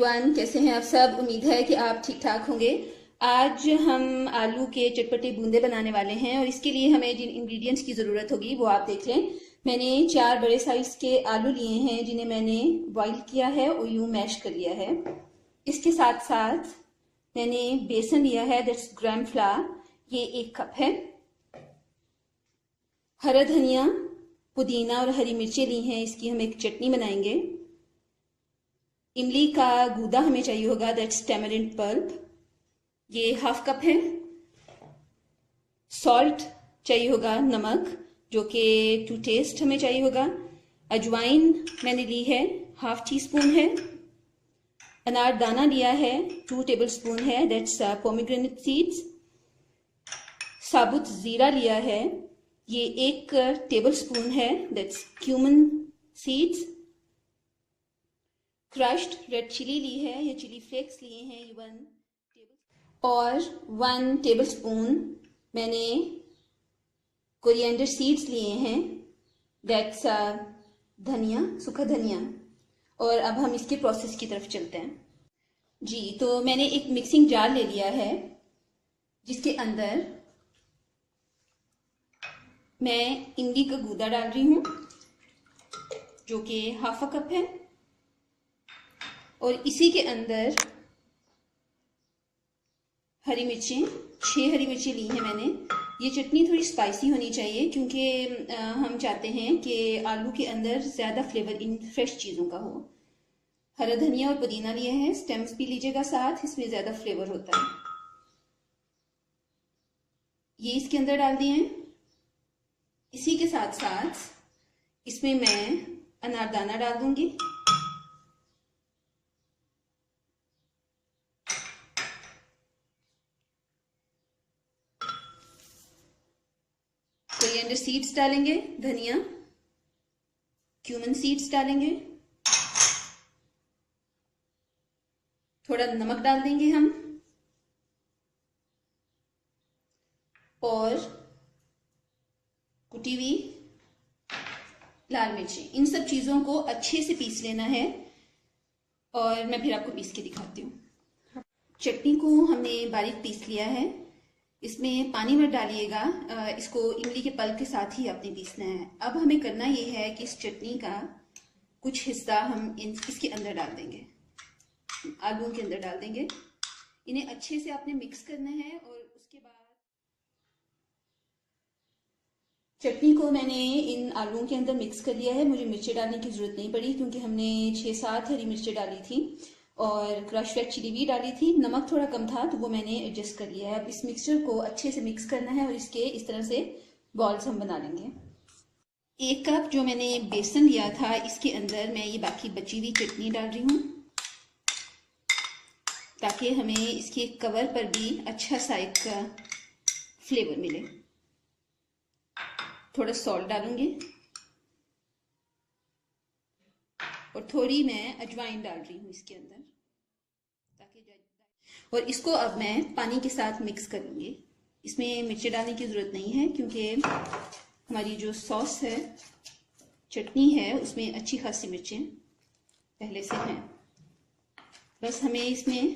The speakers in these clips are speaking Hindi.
एवरीवन, कैसे हैं आप सब। उम्मीद है कि आप ठीक ठाक होंगे। आज हम आलू के चटपटे बूंदे बनाने वाले हैं और इसके लिए हमें जिन इंग्रेडिएंट्स की ज़रूरत होगी वो आप देख लें। मैंने 4 बड़े साइज़ के आलू लिए हैं जिन्हें मैंने बॉईल किया है और यूं मैश कर लिया है। इसके साथ साथ मैंने बेसन लिया है, दैट्स ग्राम फ्लावर, ये 1 कप है। हरा धनिया, पुदीना और हरी मिर्चें ली हैं, इसकी हम एक चटनी बनाएंगे। इमली का गूदा हमें चाहिए होगा, दैट्स टैमरिंड पल्प, ये 1/2 कप है। सॉल्ट चाहिए होगा, नमक जो कि टू टेस्ट हमें चाहिए होगा। अजवाइन मैंने ली है, 1/2 टीस्पून है। अनारदाना लिया है, 2 टेबलस्पून है, दैट्स पोमीग्रेनेट सीड्स। साबुत जीरा लिया है, ये 1 टेबलस्पून है, that's cumin seeds. Crushed red chilli ली है, ये चिली फ्लेक्स लिए हैं, ये 1 टेबल, और 1 टेबलस्पून मैंने कोरिएंडर सीड्स लिए हैं, दैट्स धनिया, सूखा धनिया। और अब हम इसके प्रोसेस की तरफ चलते हैं जी। तो मैंने एक मिक्सिंग जार ले लिया है जिसके अंदर मैं इमली का गूदा डाल रही हूँ जो कि 1/2 कप है, और इसी के अंदर हरी मिर्चें, 6 हरी मिर्चें ली हैं मैंने। ये चटनी थोड़ी स्पाइसी होनी चाहिए क्योंकि हम चाहते हैं कि आलू के अंदर ज़्यादा फ्लेवर इन फ्रेश चीज़ों का हो। हरा धनिया और पुदीना लिए हैं, स्टेम्स भी लीजिएगा साथ, इसमें ज़्यादा फ्लेवर होता है। ये इसके अंदर डाल दिए हैं। इसी के साथ साथ इसमें मैं अनारदाना डाल दूंगी, कोरिएंडर सीड्स डालेंगे, धनिया, क्यूमन सीड्स डालेंगे, थोड़ा नमक डाल देंगे हम, और कुटी हुई लाल मिर्ची। इन सब चीज़ों को अच्छे से पीस लेना है और मैं फिर आपको पीस के दिखाती हूँ। चटनी को हमने बारीक पीस लिया है, इसमें पानी मत डालिएगा, इसको इमली के पल्प के साथ ही आपने पीसना है। अब हमें करना ये है कि इस चटनी का कुछ हिस्सा हम इसके अंदर डाल देंगे, आलू के अंदर डाल देंगे। इन्हें अच्छे से आपने मिक्स करना है और उसके बाद चटनी को मैंने इन आलूओं के अंदर मिक्स कर लिया है। मुझे मिर्चें डालने की ज़रूरत नहीं पड़ी क्योंकि हमने 6-7 हरी मिर्चें डाली थी और क्रश रेड चिली भी डाली थी। नमक थोड़ा कम था तो वो मैंने एडजस्ट कर लिया है। अब इस मिक्सचर को अच्छे से मिक्स करना है और इसके इस तरह से बॉल्स हम बना लेंगे। 1 कप जो मैंने बेसन लिया था, इसके अंदर मैं ये बाकी बची हुई चटनी डाल रही हूँ ताकि हमें इसके कवर पर भी अच्छा सा एक फ्लेवर मिले। थोड़ा सॉल्ट डालूंगी और थोड़ी मैं अजवाइन डाल रही हूँ इसके अंदर और इसको अब मैं पानी के साथ मिक्स करूंगी। इसमें मिर्ची डालने की ज़रूरत नहीं है क्योंकि हमारी जो सॉस है, चटनी है, उसमें अच्छी खासी मिर्चें पहले से हैं। बस हमें इसमें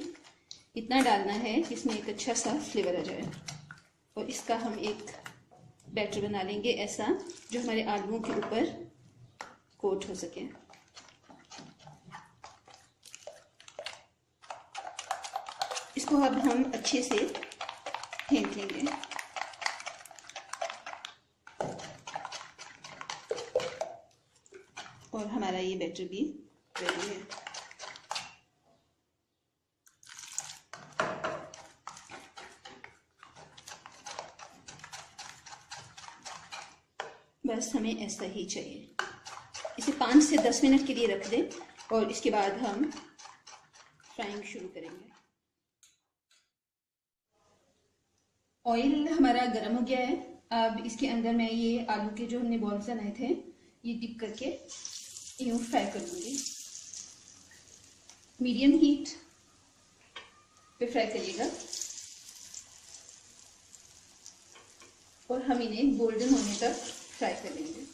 इतना डालना है कि इसमें एक अच्छा सा फ्लेवर आ जाए और इसका हम एक बैटर बना लेंगे ऐसा जो हमारे आलूओं के ऊपर कोट हो सके। इसको अब हम अच्छे से फेंट लेंगे। और हमारा ये बैटर भी रेडी है। बस हमें ऐसा ही चाहिए। इसे 5 से 10 मिनट के लिए रख दें और इसके बाद हम फ्राइंग शुरू करेंगे। ऑयल हमारा गर्म हो गया है। अब इसके अंदर मैं ये आलू के जो हमने बॉल्स बनाए थे ये डिप करके यूं फ्राई कर लूँगी। मीडियम हीट पे फ्राई करिएगा और हम इन्हें गोल्डन होने तक फ्राई कर लेंगे।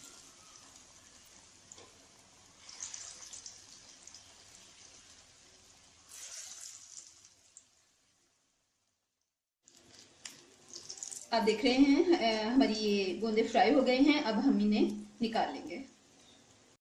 आप देख रहे हैं हमारी ये गोंदे फ्राई हो गए हैं। अब हम इन्हें निकाल लेंगे।